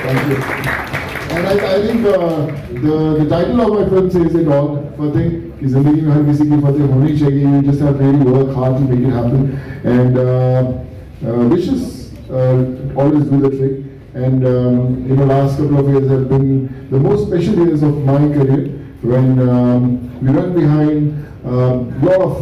Thank you. And I think the title of my film says it all. Fateh, कि जिंदगी में हर किसी की फतेह होनी चाहिए. You just have to really work hard to make it happen. And wishes always do the trick. And in the last couple of years have been the most special years of my career when we run behind a lot of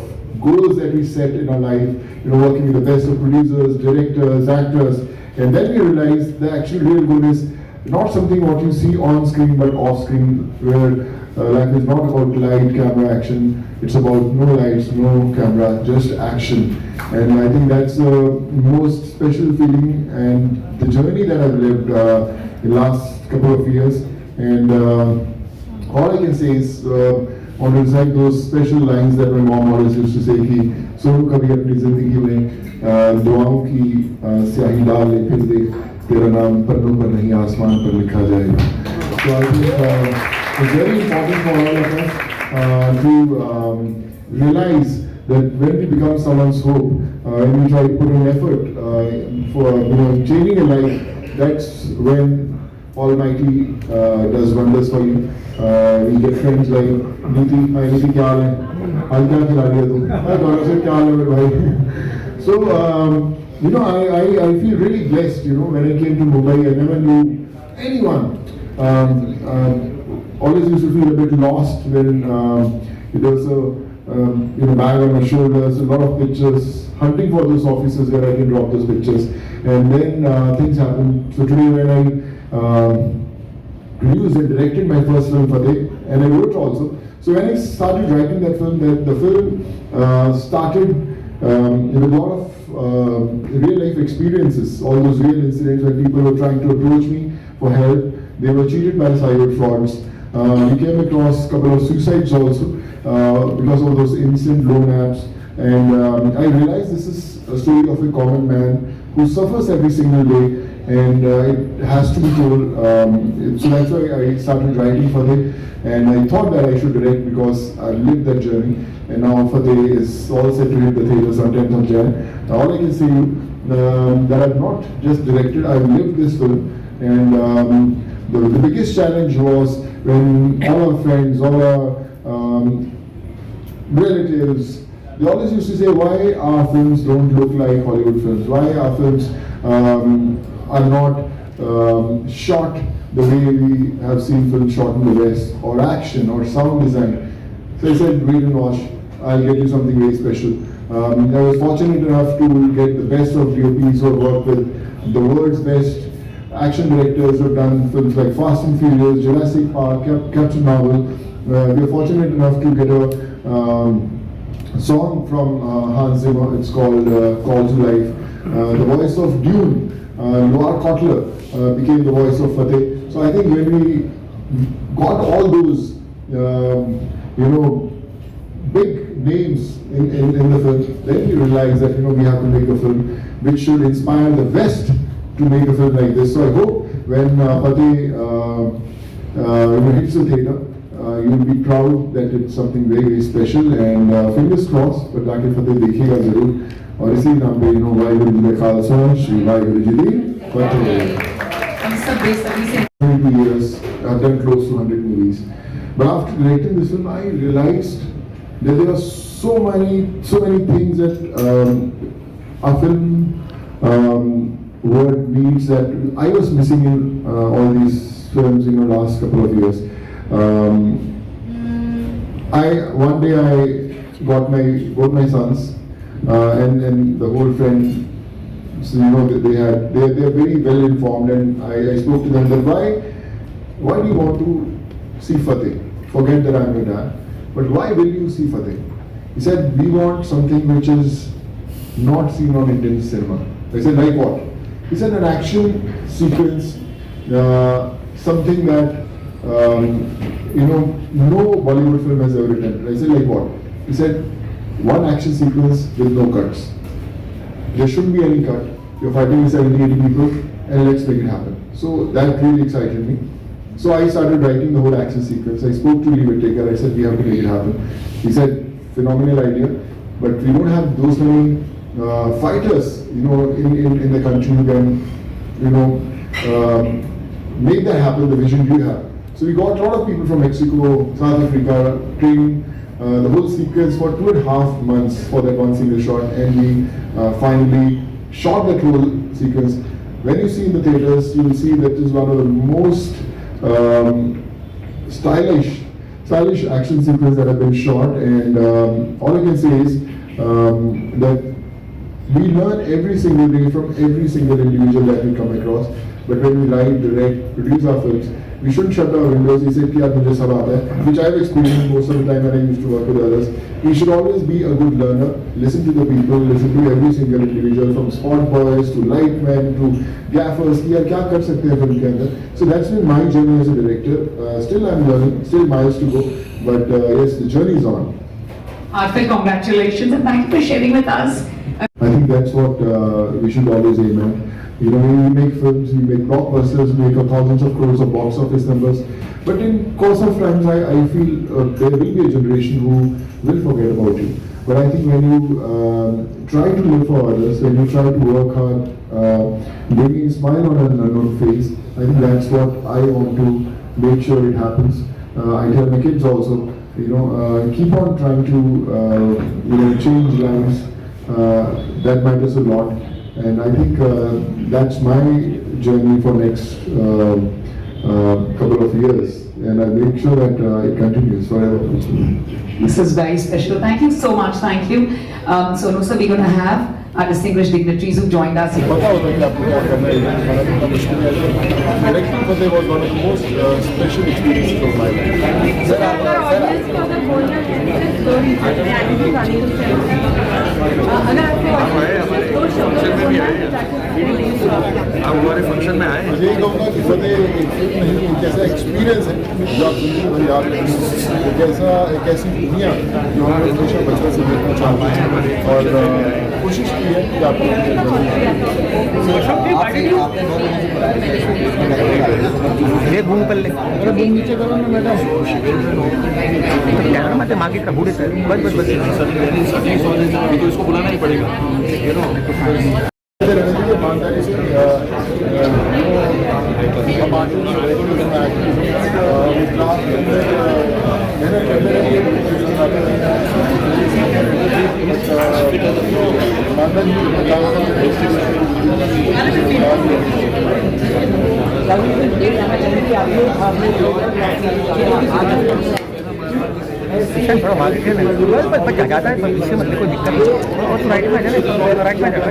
goals that we set in our life. You know, working with the best of producers, directors, actors, and then we realize the actual real goal is not something what you see on screen but off screen, where life is not about light, camera, action. It's about no lights, no camera, just action. And I think that's the most special feeling and the journey that I've lived in the last couple of years. And all I can say is, I want to recite those special lines that my mom always used to say कि सोनू कभी अपनी जिंदगी में दुआओं की स्याही डाल ले फिर देख तेरा नाम पन्नों पर नहीं आसमान पर लिखा जाएगा. So I think it's very important for all of us to realize that when we become someone's hope, when we try to put in effort for changing a life, that's when Almighty does wonders for you. We get friends like Niti. Hi Niti, क्या हाल है? आज क्या खिला दिया तू? हाँ दोनों से क्या हाल है भाई? So I feel really blessed. When I came to Mumbai, I never knew anyone. Always used to feel a bit lost when there was a bag on my shoulders, a lot of pictures, hunting for those offices where I can drop those pictures. And then things happened. So today when I produced and directed my first film, Fateh, and I wrote also. So when I started writing that film, the film started with a lot of real life experiences, all those real incidents where people were trying to approach me for help. They were cheated by cyber frauds. We came across a couple of suicides also because of those instant loan apps. And I realized this is a story of a common man who suffers every single day, and it has to be told. So that's why I started writing Fateh, and I thought that I should direct because I lived that journey. And now Fateh is all set to hit the theaters on 10th of Jan. All I can say that I've not just directed, I've lived this film. And the biggest challenge was when all our friends, all our relatives, they always used to say why our films don't look like Hollywood films, why our films are not shot the way we have seen films shot in the West, or action, or sound design. So I said, wait and watch, I'll get you something very special. I was fortunate enough to get the best of DOPs who have worked with the world's best action directors who have done films like Fast and Furious, Jurassic Park, Captain Marvel. We are fortunate enough to get a song from Hans Zimmer. It's called Call to Life. The voice of Dune, Noir Kotler, became the voice of Fateh. So I think when we got all those, big names in the film, then we realized that we have to make a film which should inspire the West to make a film like this. So I hope when Fateh hits the theater, you'll be proud that it's something very, very special. And fingers crossed, but जाके Fateh देखिएगा जरूर. और इसी नाम पे वाहिगुरु जी का खालसा, श्री वाहिगुरु जी की फतेह. 22 years, I've done close to 100 movies. But after directing this film, I realized that there are so many things that a film word needs that I was missing in all these films in the last couple of years. One day I got both my sons and the whole friend. So they're very well informed, and I spoke to them that why do you want to see Fateh? Forget that I'm your dad, but why will you see Fateh? He said, we want something which is not seen on Indian cinema. I said, like what? He said, an action sequence, something that no Bollywood film has ever attempted. I said, like what? He said, one action sequence with no cuts. There shouldn't be any cut. You're fighting with 70, 80 people, and let's make it happen. So that really excited me. So I started writing the whole action sequence. I spoke to Lee Whittaker. I said, we have to make it happen. He said, phenomenal idea, but we don't have those many fighters, in the country who can, make that happen, the vision you have. So we got a lot of people from Mexico, South Africa, training the whole sequence for 2.5 months for that one single shot, and we finally shot that whole sequence. When you see in the theaters, you will see that is one of the most stylish action sequences that have been shot, and all I can say is that we learn every single day from every single individual that we come across. But when we write, direct, produce our films, we shouldn't shut our windows. We say, "Kya mujhe sab aata hai," which I've experienced most of the time when I used to work with others. We should always be a good learner, listen to the people, listen to every single individual, from spot boys to lightmen to gaffers. Ki yaar kya kar sakte hain film ke andar. So that's been my journey as a director. Still I'm learning, still miles to go, but yes, the journey is on. Heartfelt congratulations and thank you for sharing with us. I think that's what we should always aim at. You know, we make films, we make blockbusters, we make thousands of crores of box office numbers. But in course of time, I feel there will be a generation who will forget about you. But I think when you try to live for others, when you try to work hard, bringing a smile on an unknown face, I think that's what I want to make sure it happens. I tell my kids also, you know, keep on trying to change lives. That matters a lot, and I think that's my journey for next couple of years, and I make sure that it continues forever. This is very special. Thank you so much. Thank you. Sonu sir, we're going to have our distinguished dignitaries who joined us here. पता होता है कि आपको क्या करना है, खाना कितना मुश्किल है। Directing Fateh was one of the most special experiences of my life. Sir audience को अगर बोलना है स्टोरी रियलिटी वाली अगर आपको दो शब्दों में भी आप हमारे फंक्शन में आए हैं। मुझे यही कहूँगा कि फतेह एक फिल्म नहीं, एक ऐसा एक्सपीरियंस है जो आप जिंदगी भर याद रखेंगे। एक ऐसी दुनिया जो हम हमेशा बचपन से देखना चाहते हैं, और कोशिश की है कि आपको ये घूम पर ले नीचे करो ना मैडम। कैमरा मत मागे का बूढ़े सर बस बस तो इसको बुलाना ही पड़ेगा। ईमानदारी से हम आगे क्लास के अंदर मेहनत करते रहिए, थोड़ा मागे थे बस बच जाता है, इससे मतलब कोई दिक्कत नहीं। और तो राइट में जाना, राइट में जाना।